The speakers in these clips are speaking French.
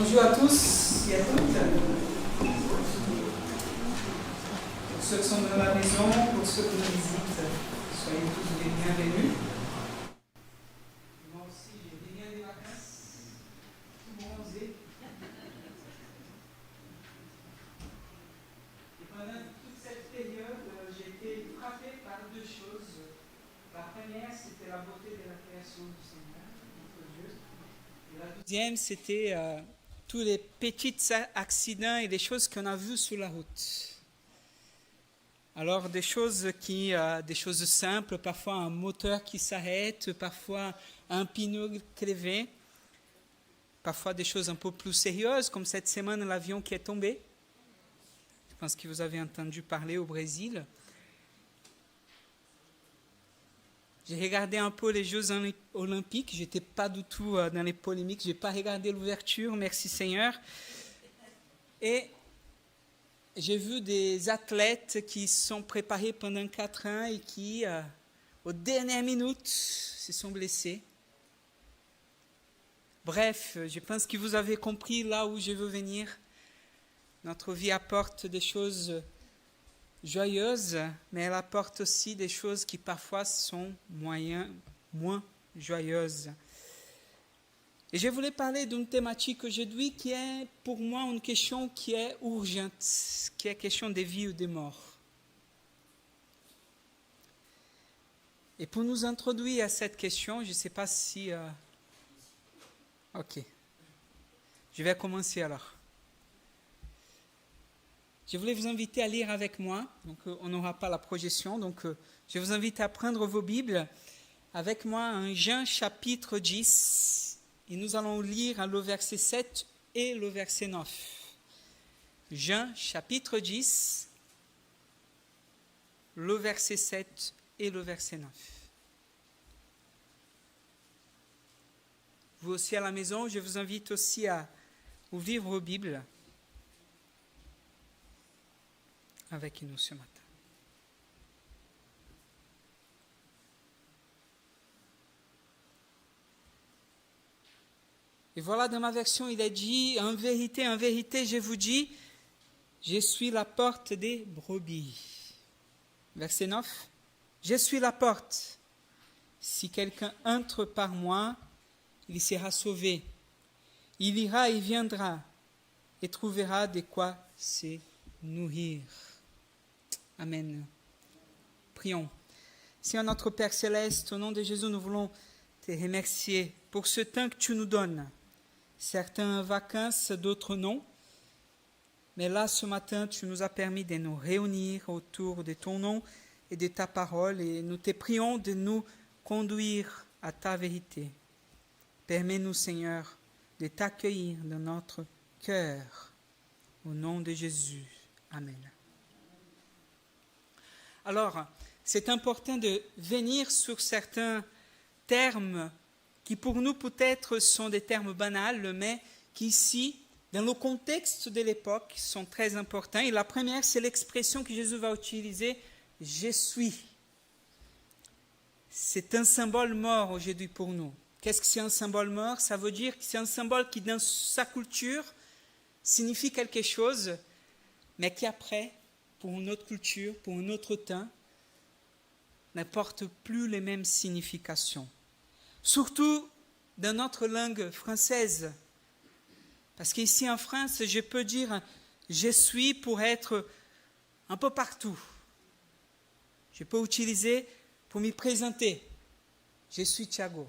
Bonjour à tous et à toutes. Pour ceux qui sont dans la maison, pour ceux qui nous visitent, soyez tous les bienvenus. Moi aussi, j'ai bien des vacances, tout bronzé. Et pendant toute cette période, j'ai été frappé par deux choses. La première, c'était la beauté de la création du Seigneur, notre Dieu. Et la deuxième, c'était tous les petits accidents et les choses qu'on a vues sur la route. Alors des choses simples, parfois un moteur qui s'arrête, parfois un pneu crevé, parfois des choses un peu plus sérieuses, comme cette semaine l'avion qui est tombé. Je pense que vous avez entendu parler au Brésil. J'ai regardé un peu les Jeux olympiques, je n'étais pas du tout dans les polémiques, je n'ai pas regardé l'ouverture, merci Seigneur. Et j'ai vu des athlètes qui sont préparés pendant 4 ans et qui, aux dernières minutes, se sont blessés. Bref, je pense que vous avez compris là où je veux venir. Notre vie apporte des choses joyeuses, mais elle apporte aussi des choses qui parfois sont moins joyeuses. Et je voulais parler d'une thématique aujourd'hui qui est pour moi une question qui est urgente, qui est la question des vies ou des morts. Et pour nous introduire à cette question, je ne sais pas si... Ok. Je vais commencer alors. Je voulais vous inviter à lire avec moi, donc on n'aura pas la projection, donc je vous invite à prendre vos Bibles avec moi en Jean chapitre 10, et nous allons lire le verset 7 et le verset 9. Jean chapitre 10, le verset 7 et le verset 9. Vous aussi à la maison, je vous invite aussi à ouvrir vos Bibles avec nous ce matin. Et voilà, dans ma version, il est dit, en vérité, je vous dis, je suis la porte des brebis. Verset 9, je suis la porte. Si quelqu'un entre par moi, il sera sauvé. Il ira et viendra et trouvera de quoi se nourrir. Amen. Prions. Seigneur notre Père Céleste, au nom de Jésus, nous voulons te remercier pour ce temps que tu nous donnes. Certains en vacances, d'autres non. Mais là, ce matin, tu nous as permis de nous réunir autour de ton nom et de ta parole. Et nous te prions de nous conduire à ta vérité. Permets-nous, Seigneur, de t'accueillir dans notre cœur. Au nom de Jésus. Amen. Alors, c'est important de venir sur certains termes qui pour nous peut-être sont des termes banals, mais qui ici, dans le contexte de l'époque, sont très importants. Et la première, c'est l'expression que Jésus va utiliser, « Je suis ». C'est un symbole mort aujourd'hui pour nous. Qu'est-ce que c'est un symbole mort? Ça veut dire que c'est un symbole qui, dans sa culture, signifie quelque chose, mais qui après, pour une autre culture, pour un autre temps, n'apporte plus les mêmes significations. Surtout dans notre langue française. Parce qu'ici en France, je peux dire « je suis » pour être un peu partout. Je peux utiliser pour m'y présenter « je suis Thiago ».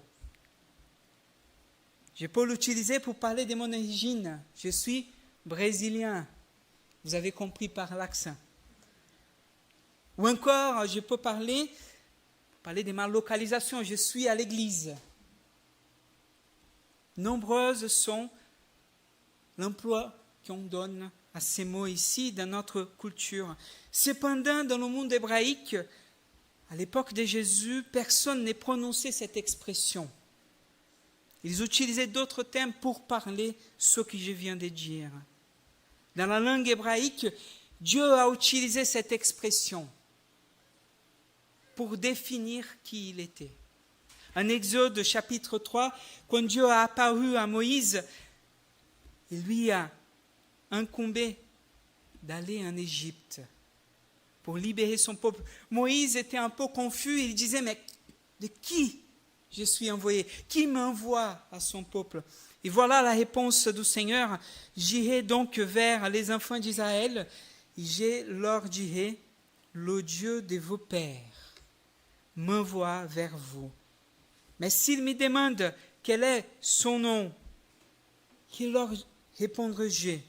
Je peux l'utiliser pour parler de mon origine « je suis brésilien ». Vous avez compris par l'accent. Ou encore, je peux parler de ma localisation, je suis à l'église. Nombreuses sont l'emploi qu'on donne à ces mots ici dans notre culture. Cependant, dans le monde hébraïque, à l'époque de Jésus, personne ne prononçait cette expression. Ils utilisaient d'autres termes pour parler ce que je viens de dire. Dans la langue hébraïque, Dieu a utilisé cette expression pour définir qui il était. En Exode chapitre 3, quand Dieu a apparu à Moïse, il lui a incombé d'aller en Égypte pour libérer son peuple. Moïse était un peu confus, il disait, mais de qui je suis envoyé? Qui m'envoie à son peuple? Et voilà la réponse du Seigneur. J'irai donc vers les enfants d'Israël, et je leur dirai, le Dieu de vos pères m'envoie vers vous. Mais s'ils me demandent quel est son nom, qui leur répondrai-je?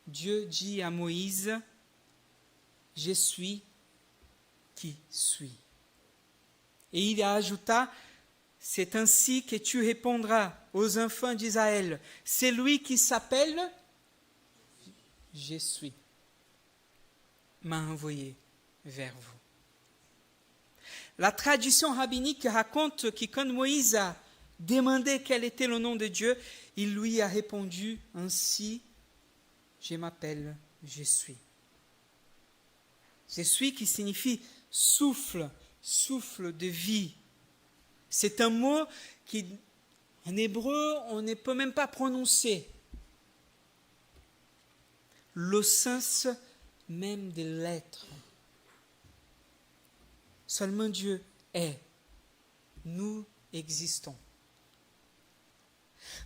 Dieu dit à Moïse, je suis qui suis. Et il ajouta, c'est ainsi que tu répondras aux enfants d'Israël. C'est lui qui s'appelle Je suis, m'a envoyé vers vous. La tradition rabbinique raconte que quand Moïse a demandé quel était le nom de Dieu, il lui a répondu ainsi, je m'appelle Je suis. Je suis qui signifie souffle, souffle de vie. C'est un mot qui, en hébreu, on ne peut même pas prononcer. Le sens même de l'être. Seulement Dieu est. Nous existons.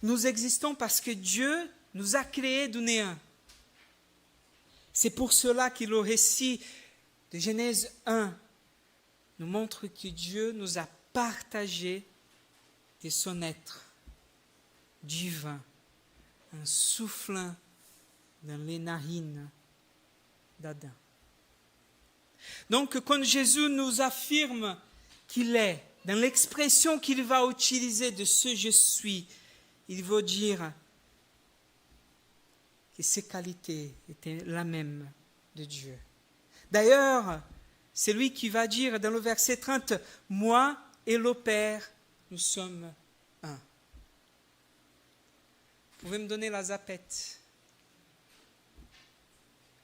Nous existons parce que Dieu nous a créés du néant. C'est pour cela que le récit de Genèse 1 nous montre que Dieu nous a partagé de son être divin en soufflant dans les narines d'Adam. Donc, quand Jésus nous affirme qu'il est, dans l'expression qu'il va utiliser de ce « je suis », il veut dire que ses qualités étaient la même de Dieu. D'ailleurs, c'est lui qui va dire dans le verset 30, « Moi et le Père, nous sommes un. » Vous pouvez me donner la zapette?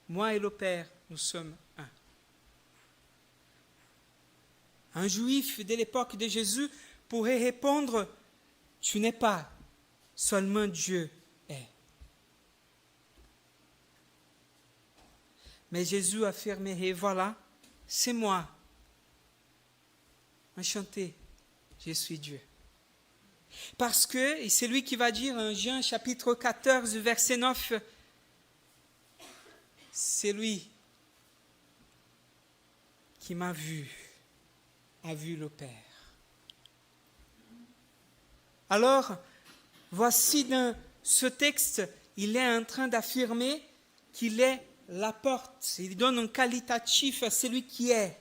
Moi et le Père, nous sommes un. Un juif de l'époque de Jésus pourrait répondre, tu n'es pas, seulement Dieu est. Mais Jésus affirmerait, voilà, c'est moi. Enchanté, je suis Dieu. Parce que, et c'est lui qui va dire en Jean chapitre 14, verset 9, c'est lui qui m'a vu, a vu le Père. Alors, voici dans ce texte, il est en train d'affirmer qu'il est la porte. Il donne un qualitatif à celui qui est.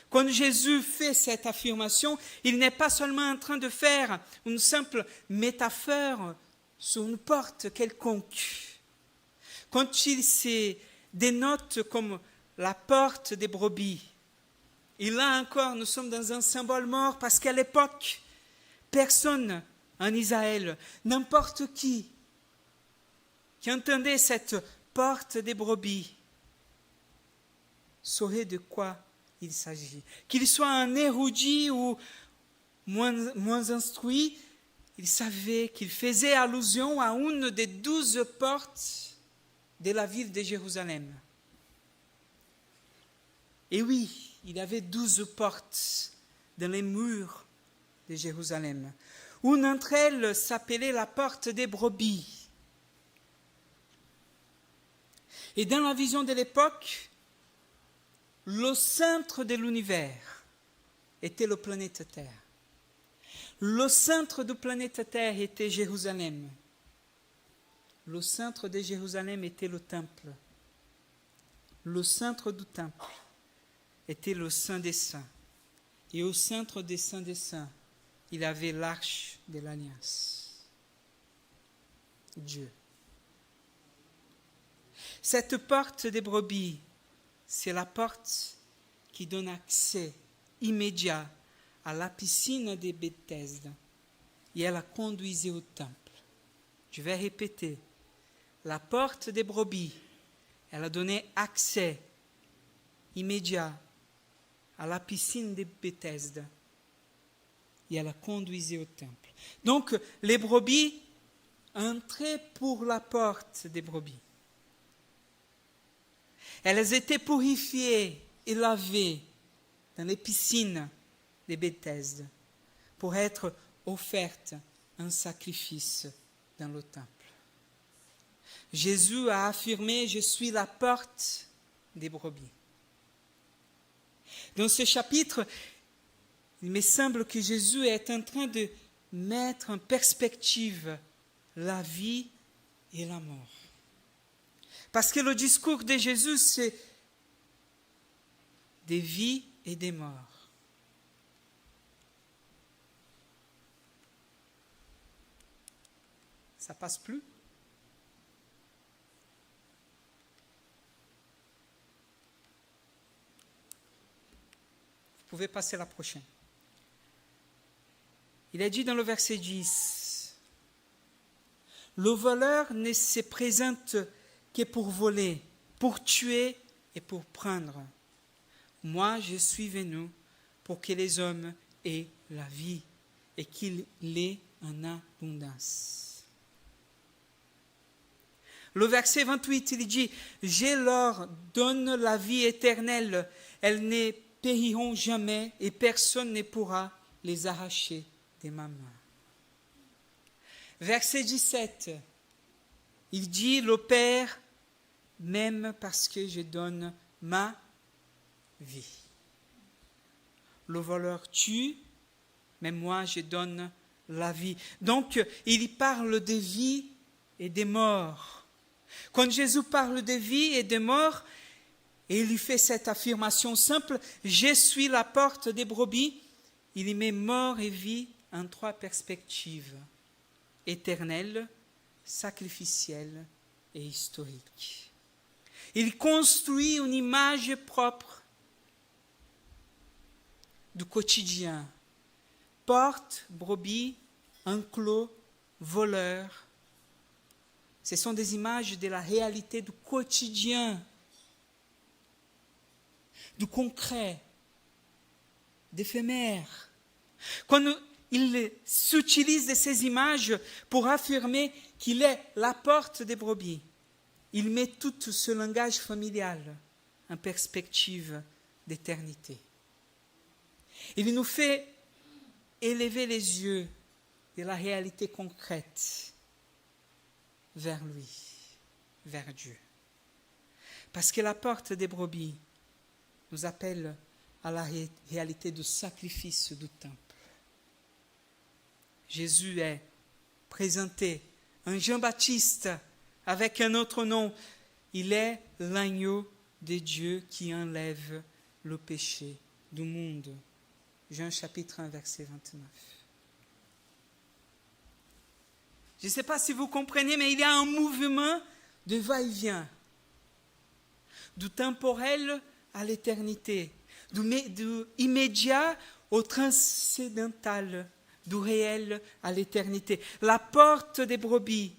Quand Jésus fait cette affirmation, il n'est pas seulement en train de faire une simple métaphore sur une porte quelconque. Quand il se dénote comme la porte des brebis, et là encore, nous sommes dans un symbole mort parce qu'à l'époque, personne en Israël, n'importe qui entendait cette porte des brebis, saurait de quoi il s'agit. Qu'il soit un érudit ou moins instruit, il savait qu'il faisait allusion à une des 12 portes de la ville de Jérusalem. Et oui, il y avait 12 portes dans les murs de Jérusalem. Une d'entre elles s'appelait la porte des brebis. Et dans la vision de l'époque, le centre de l'univers était la planète Terre. Le centre de la planète Terre était Jérusalem. Le centre de Jérusalem était le temple. Le centre du temple était le Saint des Saints. Et au centre des Saints des Saints, il avait l'arche de l'Alliance. Dieu. Cette porte des brebis, c'est la porte qui donne accès immédiat à la piscine de Bethesda. Et elle a conduisé au temple. Je vais répéter. La porte des brebis, elle a donné accès immédiat à la piscine de Bethesda. Et elle a conduisé au temple. Donc, les brebis entraient pour la porte des brebis. Elles étaient purifiées et lavées dans les piscines des Bethesda pour être offertes en sacrifice dans le temple. Jésus a affirmé « Je suis la porte des brebis ». Dans ce chapitre, il me semble que Jésus est en train de mettre en perspective la vie et la mort. Parce que le discours de Jésus, c'est des vies et des morts. Ça passe plus? Vous pouvez passer la prochaine. Il est dit dans le verset 10, « Le voleur ne se présente que pour voler, pour tuer et pour prendre. Moi, je suis venu pour que les hommes aient la vie et qu'ils l'aient en abondance. » Le verset 28, il dit, « Je leur donne la vie éternelle, elles ne périront jamais et personne ne pourra les arracher de ma main. » Verset 17, il dit, « Le Père m'aime parce que je donne ma vie. Le voleur tue, mais moi je donne la vie. » Donc, il parle de vie et de mort. Quand Jésus parle de vie et de mort, et il lui fait cette affirmation simple, « Je suis la porte des brebis », il y met mort et vie en trois perspectives, éternelle, sacrificielle et historique. Il construit une image propre du quotidien. Porte, brebis, enclos, voleur. Ce sont des images de la réalité du quotidien, du concret, d'éphémère. Quand il s'utilise de ces images pour affirmer qu'il est la porte des brebis, il met tout ce langage familial en perspective d'éternité. Il nous fait élever les yeux de la réalité concrète vers lui, vers Dieu. Parce que la porte des brebis nous appelle à la réalité du sacrifice du temple. Jésus est présenté, un Jean-Baptiste avec un autre nom. Il est l'agneau de Dieu qui enlève le péché du monde. Jean chapitre 1, verset 29. Je ne sais pas si vous comprenez, mais il y a un mouvement de va-et-vient, du temporel à l'éternité, du immédiat au transcendantal, du réel à l'éternité. La porte des brebis,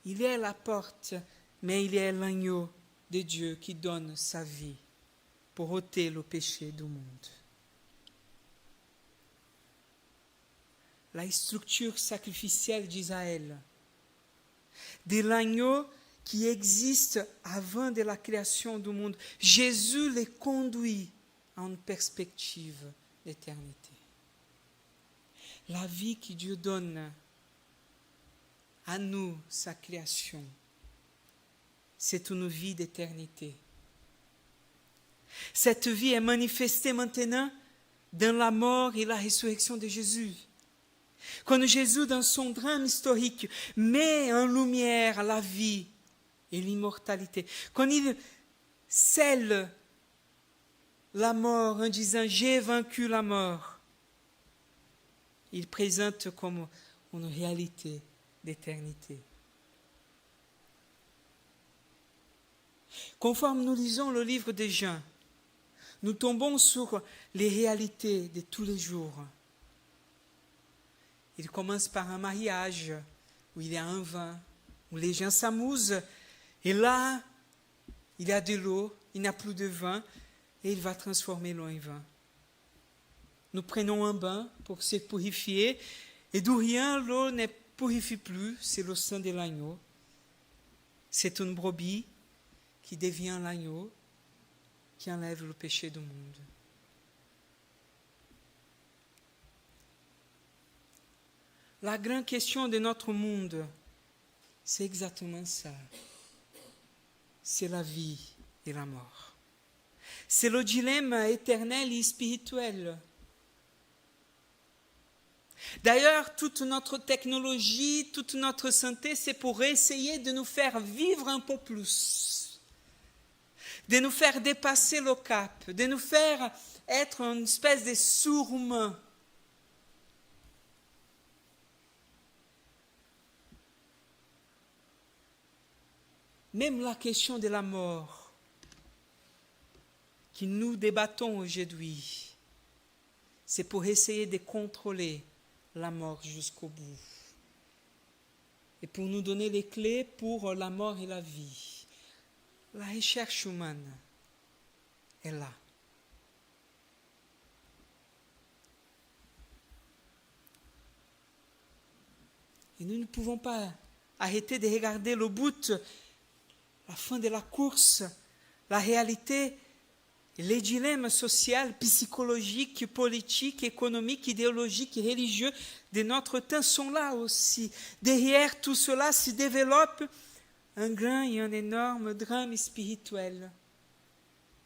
il est la porte, mais il est l'agneau de Dieu qui donne sa vie pour ôter le péché du monde. La structure sacrificielle d'Israël, de l'agneau qui existe avant de la création du monde, Jésus les conduit à une perspective d'éternité. La vie que Dieu donne à nous, sa création, c'est une vie d'éternité. Cette vie est manifestée maintenant dans la mort et la résurrection de Jésus. Quand Jésus, dans son drame historique, met en lumière la vie et l'immortalité, quand il scelle la mort en disant « J'ai vaincu la mort », il présente comme une réalité d'éternité. Conforme nous lisons le livre de Jean, nous tombons sur les réalités de tous les jours. Il commence par un mariage où il y a un vin, où les gens s'amusent, et là, il y a de l'eau, il n'y a plus de vin, et il va transformer l'eau en vin. Nous prenons un bain pour se purifier, Et d'où rien, l'eau ne purifie plus, c'est le sang de l'agneau. C'est une brebis qui devient l'agneau, qui enlève le péché du monde. La grande question de notre monde, c'est exactement ça. C'est la vie et la mort. C'est le dilemme éternel et spirituel. D'ailleurs, toute notre technologie, toute notre santé, c'est pour essayer de nous faire vivre un peu plus, de nous faire dépasser le cap, de nous faire être une espèce de surhumain. Même la question de la mort que nous débattons aujourd'hui, c'est pour essayer de contrôler la mort jusqu'au bout. Et pour nous donner les clés pour la mort et la vie. La recherche humaine est là. Et nous ne pouvons pas arrêter de regarder le but, la fin de la course, la réalité, les dilemmes sociaux, psychologiques, politiques, économiques, idéologiques et religieux de notre temps sont là aussi. Derrière tout cela se développe un grand et un énorme drame spirituel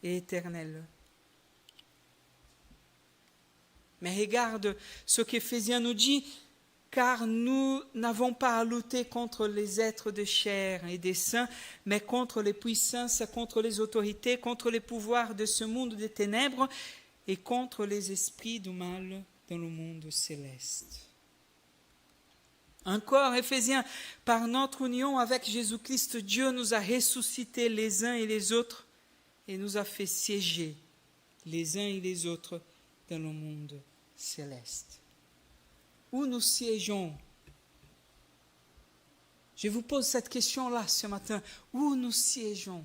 et éternel. Mais regarde ce qu'Éphésiens nous dit, car nous n'avons pas à lutter contre les êtres de chair et des saints, mais contre les puissances, contre les autorités, contre les pouvoirs de ce monde des ténèbres et contre les esprits du mal dans le monde céleste. Encore, Éphésiens, par notre union avec Jésus-Christ, Dieu nous a ressuscités les uns et les autres et nous a fait siéger les uns et les autres dans le monde céleste. Où nous siégeons? Je vous pose cette question-là ce matin. Où nous siégeons?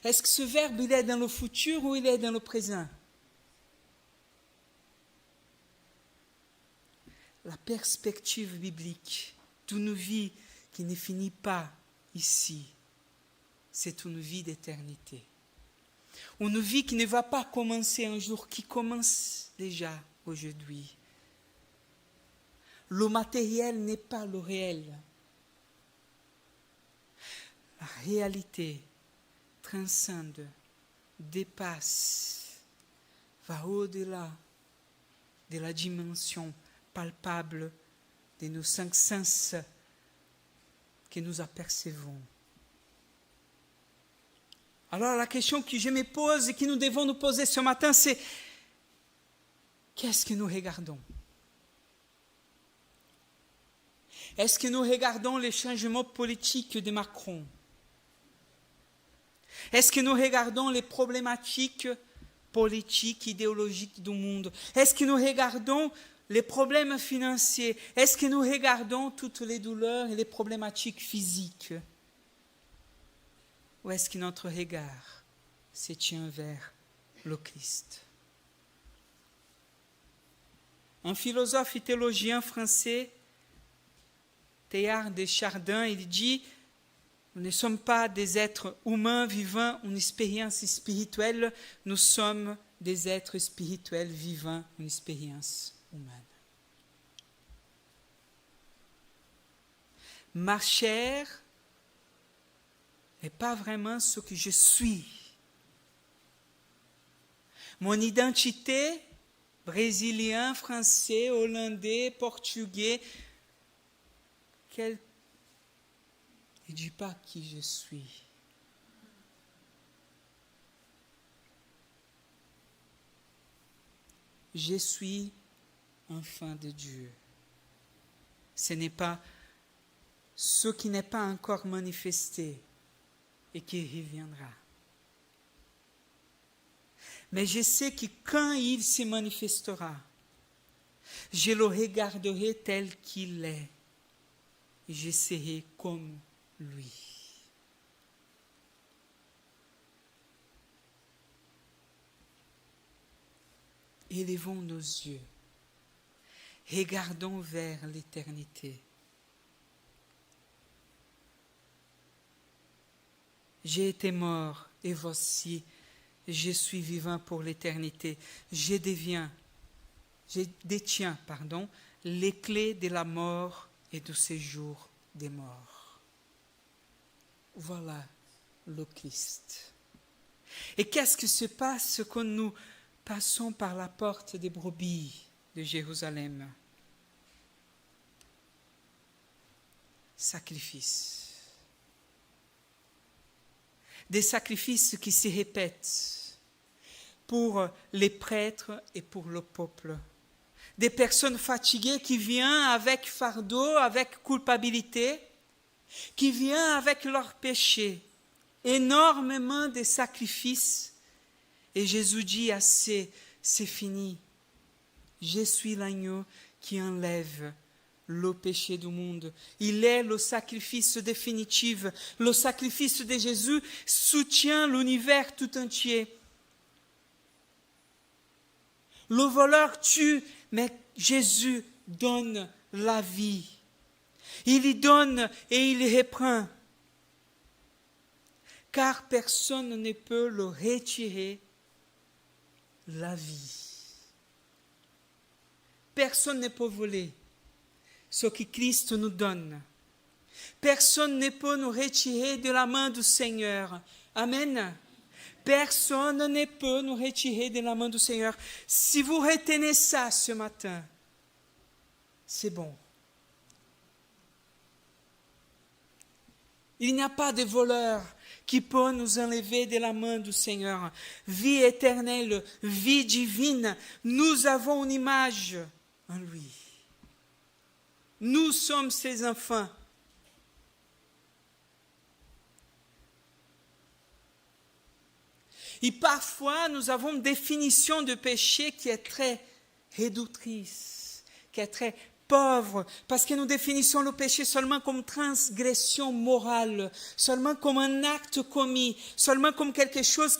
Est-ce que ce verbe, il est dans le futur ou il est dans le présent? La perspective biblique d'une vie qui ne finit pas ici, c'est une vie d'éternité. Une vie qui ne va pas commencer un jour, qui commence déjà aujourd'hui. Le matériel n'est pas le réel. La réalité transcende, dépasse, va au-delà de la dimension palpable de nos 5 sens que nous apercevons. Alors la question que je me pose et que nous devons nous poser ce matin, c'est qu'est-ce que nous regardons? Est-ce que nous regardons les changements politiques de Macron? Est-ce que nous regardons les problématiques politiques, idéologiques du monde? Est-ce que nous regardons les problèmes financiers? Est-ce que nous regardons toutes les douleurs et les problématiques physiques? Ou est-ce que notre regard se tient vers le Christ? Un philosophe et théologien français, Teilhard de Chardin, il dit « Nous ne sommes pas des êtres humains vivant une expérience spirituelle, nous sommes des êtres spirituels vivant une expérience humaine. » Ma chair n'est pas vraiment ce que je suis. Mon identité, brésilien, français, hollandais, portugais, ne dit pas qui je suis. Je suis enfant de Dieu. Ce n'est pas ce qui n'est pas encore manifesté et qui reviendra. Mais je sais que quand il se manifestera, je le regarderai tel qu'il est. Et je serai comme lui. Élevons nos yeux regardons vers l'éternité. J'ai été mort et voici, je suis vivant pour l'éternité. Je détiens, les clés de la mort et du séjour des morts. Voilà le Christ. Et qu'est-ce qui se passe quand nous passons par la porte des brebis de Jérusalem? Sacrifice. Des sacrifices qui se répètent pour les prêtres et pour le peuple. Des personnes fatiguées qui viennent avec fardeau, avec culpabilité, qui viennent avec leurs péchés. Énormément de sacrifices. Et Jésus dit assez, c'est fini. Je suis l'agneau qui enlève le péché du monde. Il est le sacrifice définitif. Le sacrifice de Jésus soutient l'univers tout entier. Le voleur tue, mais Jésus donne la vie. Il y donne et il reprend. Car personne ne peut le retirer la vie. Personne ne peut voler ce que Christ nous donne. Personne ne peut nous retirer de la main du Seigneur. Amen. Personne ne peut nous retirer de la main du Seigneur. Si vous retenez ça ce matin, c'est bon. Il n'y a pas de voleur qui peut nous enlever de la main du Seigneur. Vie éternelle, vie divine, nous avons une image en lui. Nous sommes ses enfants. Et parfois, nous avons une définition de péché qui est très réductrice, qui est très pauvre, parce que nous définissons le péché seulement comme transgression morale, seulement comme un acte commis, seulement comme quelque chose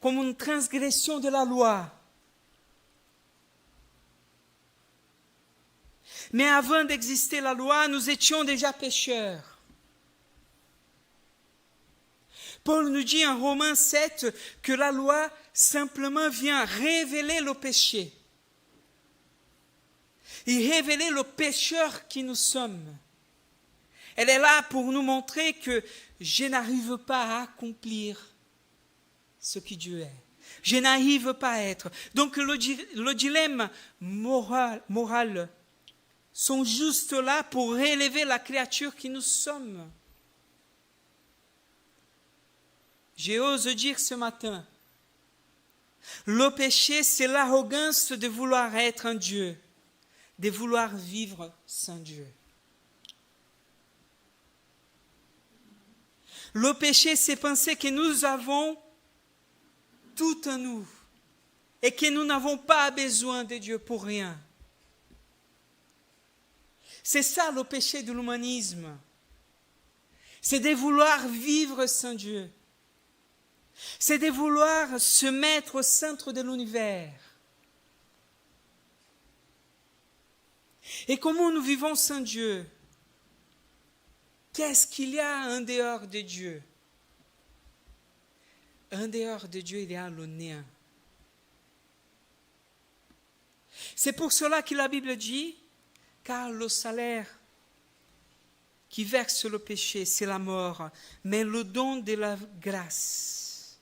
comme une transgression de la loi. Mais avant d'exister la loi, nous étions déjà pécheurs. Paul nous dit en Romains 7 que la loi simplement vient révéler le péché. Et révéler le pécheur qui nous sommes. Elle est là pour nous montrer que je n'arrive pas à accomplir ce que Dieu est. Je n'arrive pas à être. Donc le dilemme moral sont juste là pour relever la créature qui nous sommes. J'ose dire ce matin, le péché, c'est l'arrogance de vouloir être un Dieu, de vouloir vivre sans Dieu. Le péché, c'est penser que nous avons tout en nous et que nous n'avons pas besoin de Dieu pour rien. C'est ça le péché de l'humanisme. C'est de vouloir vivre sans Dieu. C'est de vouloir se mettre au centre de l'univers. Et comment nous vivons sans Dieu? Qu'est-ce qu'il y a en dehors de Dieu? En dehors de Dieu, il y a le néant. C'est pour cela que la Bible dit, car le salaire qui verse le péché, c'est la mort, mais le don de la grâce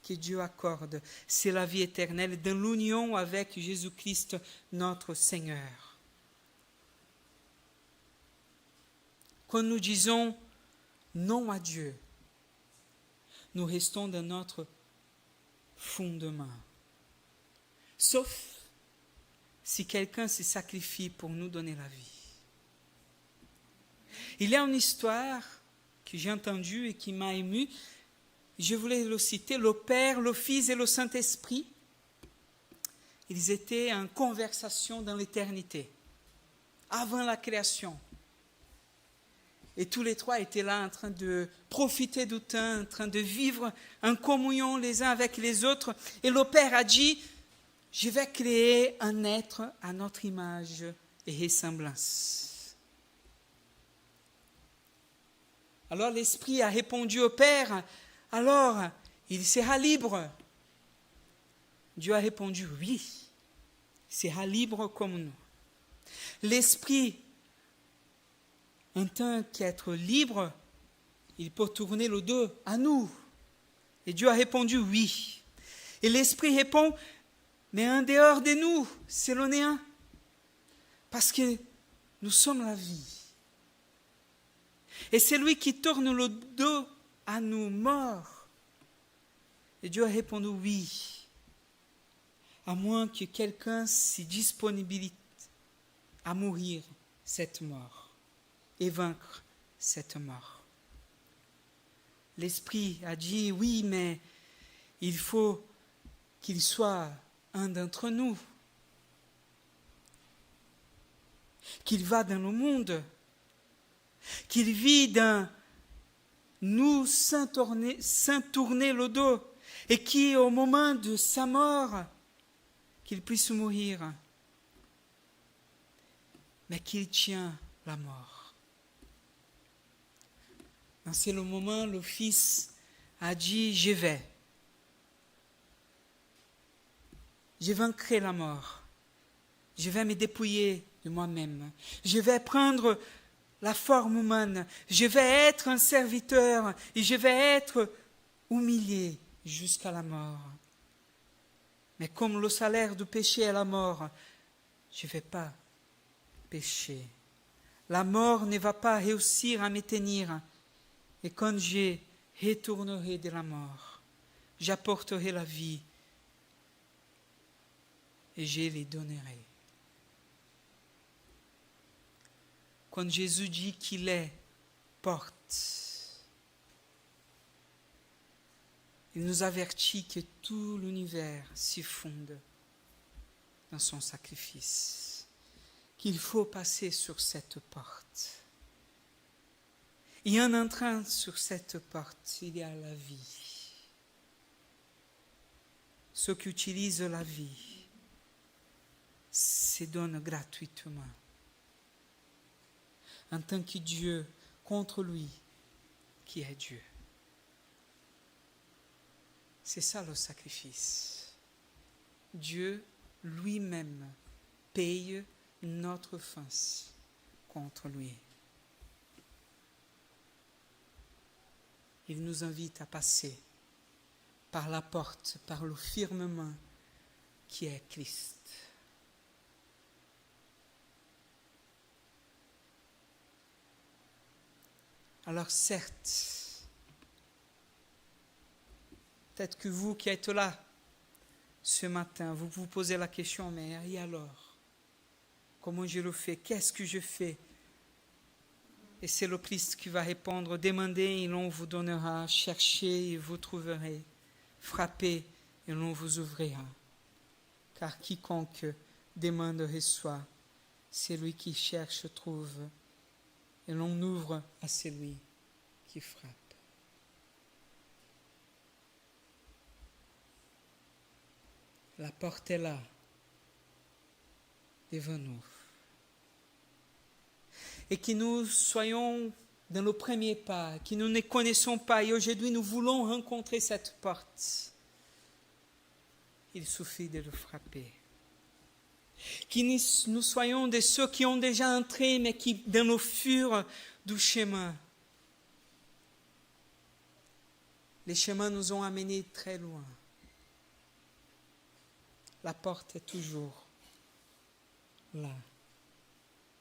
que Dieu accorde, c'est la vie éternelle dans l'union avec Jésus-Christ, notre Seigneur. Quand nous disons non à Dieu, nous restons dans notre fondement. Sauf si quelqu'un se sacrifie pour nous donner la vie. Il y a une histoire que j'ai entendue et qui m'a ému. Je voulais le citer. Le Père, le Fils et le Saint-Esprit, ils étaient en conversation dans l'éternité, avant la création. Et tous les trois étaient là en train de profiter du temps, en train de vivre en communion les uns avec les autres. Et le Père a dit, je vais créer un être à notre image et ressemblance. Alors l'Esprit a répondu au Père, alors il sera libre. Dieu a répondu, oui, il sera libre comme nous. L'Esprit, en tant qu'être libre, il peut tourner le dos à nous. Et Dieu a répondu, oui. Et l'Esprit répond, mais en dehors de nous, c'est le néant. Parce que nous sommes la vie. Et c'est lui qui tourne le dos à nous, morts. Et Dieu a répondu, oui. À moins que quelqu'un s'y disponibilise à mourir cette mort et vaincre cette mort. L'Esprit a dit, oui, mais il faut qu'il soit un d'entre nous, qu'il va dans le monde, qu'il vit dans nous sans tourner le dos, et qui, au moment de sa mort, qu'il puisse mourir, mais qu'il tient la mort. Dans ce moment, le Fils a dit, je vais vaincre la mort, je vais me dépouiller de moi-même, je vais prendre la forme humaine, je vais être un serviteur et je vais être humilié jusqu'à la mort. Mais comme le salaire du péché est la mort, je ne vais pas pécher. La mort ne va pas réussir à me tenir. Et quand je retournerai de la mort, j'apporterai la vie et je les donnerai. Quand Jésus dit qu'il est porte, il nous avertit que tout l'univers s'y fonde dans son sacrifice, qu'il faut passer sur cette porte. Et en entrant sur cette porte, il y a la vie. Ceux qui utilisent la vie se donnent gratuitement. En tant que Dieu, contre lui qui est Dieu. C'est ça le sacrifice. Dieu lui-même paye notre offense contre lui. Il nous invite à passer par la porte, par le firmament qui est Christ. Alors certes, peut-être que vous qui êtes là ce matin, vous vous posez la question, mais et alors? Comment je le fais? Qu'est-ce que je fais? Et c'est le Christ qui va répondre, demandez et l'on vous donnera, cherchez et vous trouverez, frappez et l'on vous ouvrira. Car quiconque demande reçoit, celui qui cherche trouve, et l'on ouvre à celui qui frappe. La porte est là, devant nous. Et que nous soyons dans le premier pas, que nous ne connaissons pas, et aujourd'hui nous voulons rencontrer cette porte. Il suffit de le frapper. Que nous soyons de ceux qui ont déjà entré, mais qui, dans le fur du chemin, les chemins nous ont amenés très loin. La porte est toujours là,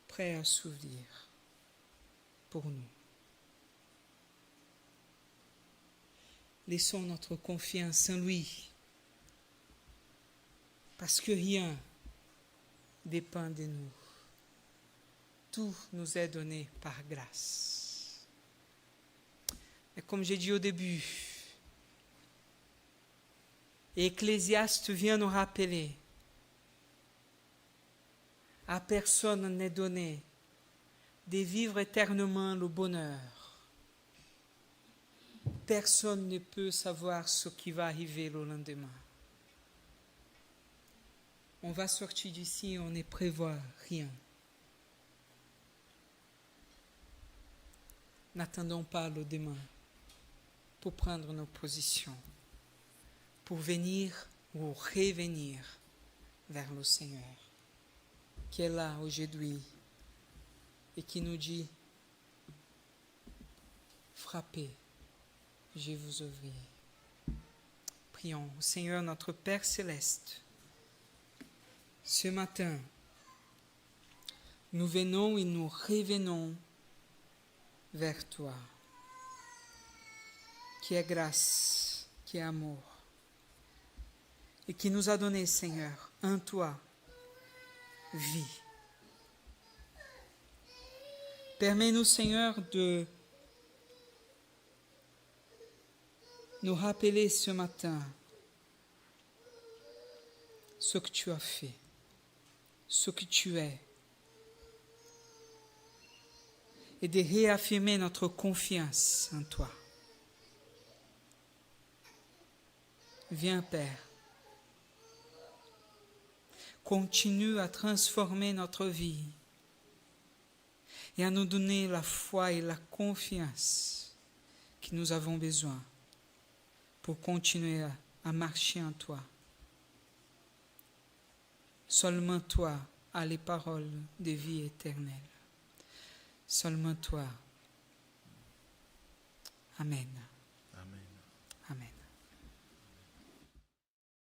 prête à s'ouvrir pour nous. Laissons notre confiance en lui, parce que rien dépend de nous. Tout nous est donné par grâce. Et comme j'ai dit au début, Ecclésiaste vient nous rappeler, à personne n'est donné de vivre éternellement le bonheur. Personne ne peut savoir ce qui va arriver le lendemain. on va sortir d'ici, on ne prévoit rien. N'attendons pas le demain pour prendre nos positions, pour venir ou revenir vers le Seigneur, qui est là aujourd'hui et qui nous dit, frappez, je vous ouvrirai. Prions. Seigneur notre Père céleste, ce matin, nous venons et nous revenons vers toi, qui est grâce, qui est amour, et qui nous a donné, Seigneur, en toi, vie. Permets-nous, Seigneur, de nous rappeler ce matin ce que tu as fait, ce que tu es, et de réaffirmer notre confiance en toi. Viens, Père, continue à transformer notre vie et à nous donner la foi et la confiance que nous avons besoin pour continuer à marcher en toi. Seulement toi as les paroles de vie éternelle. Seulement toi. Amen.